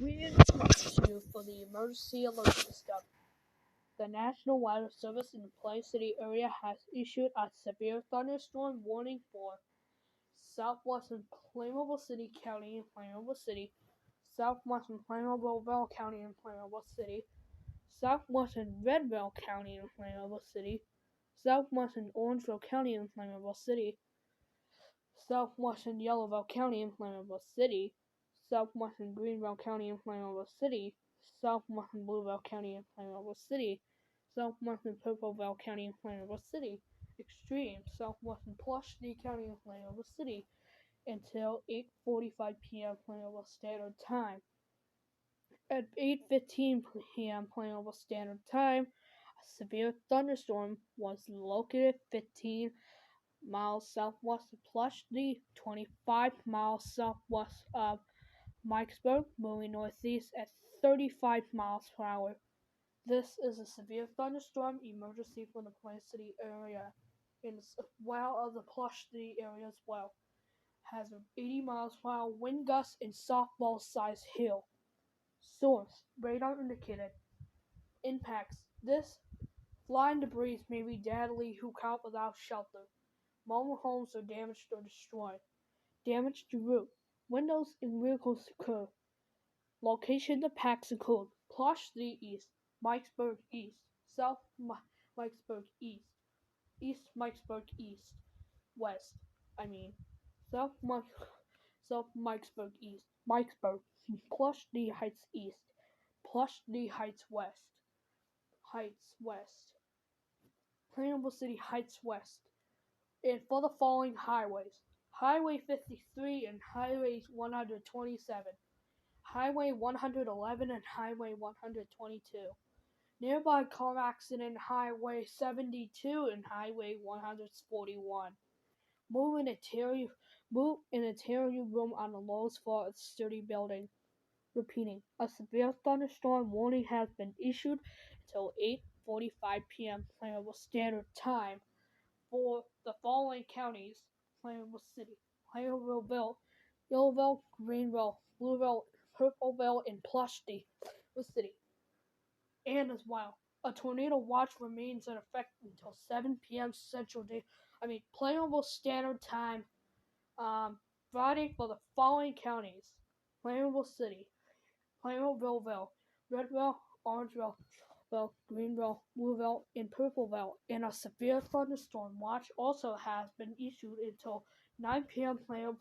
Greetings to you for the emergency alert system. The National Weather Service in the Plain City area has issued a severe thunderstorm warning for southwestern Playmobil City County and Playmobil City, southwestern Playmobil County and Playmobil City, southwestern Redville County and Playmobil City, southwestern Orangeville County and Playmobil City, southwestern Yellowville County and Playmobil City, southwestern Greenville County and Playmobil City, southwestern Blueville County and Playmobil City, southwestern Purpleville County and Playmobil City, extreme southwestern Pulaski County and Playmobil City until 8:45 p.m. Playmobil Standard Time. At 8:15 p.m. Playmobil Standard Time, a severe thunderstorm was located 15 miles southwest of Pulaski, 25 miles southwest of Mikesburg, moving northeast at 35 miles per hour. This is a severe thunderstorm emergency for the Plain City area, and as well as the Pulaski area as well. Has an 80 miles per hour wind gust and softball-sized hail. Source: radar indicated. Impacts: this flying debris may be deadly who caught without shelter. Mobile homes are damaged or destroyed. Damage to roof. Windows and vehicles occur. Location: the packs occurred. Pulaski East, Mikesburg East, South Mikesburg East, East Mikesburg East, West. South Mikesburg East, Mikesburg, Pulaski Heights East, Pulaski Heights West, Playmobil City Heights West. And for the following highways: Highway 53 and Highway 127, Highway 111 and Highway 122. Nearby car accident: Highway 72 and Highway 141. Move in interior room on the lowest floor of the sturdy building. Repeating, a severe thunderstorm warning has been issued until 8:45 p.m. Playmobil Standard Time for the following counties: Playmobil City, Playmobilville, Yellowville, Greenville, Blueville, Purpleville, and Pulaski City. And as well, a tornado watch remains in effect until 7 p.m. Playmobil Standard Time, Friday for the following counties: Playmobil City, Playmobilville, Redville, Orangeville, Greenville, Blueville, and Purpleville. And a severe thunderstorm watch also has been issued until 9 p.m. Playmobil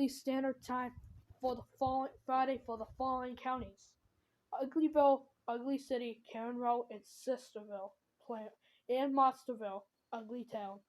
Standard Time for the following Friday for the following counties: Uglyville, Ugly City, Karen Road, and Sisterville, and Monsterville, Ugly Town.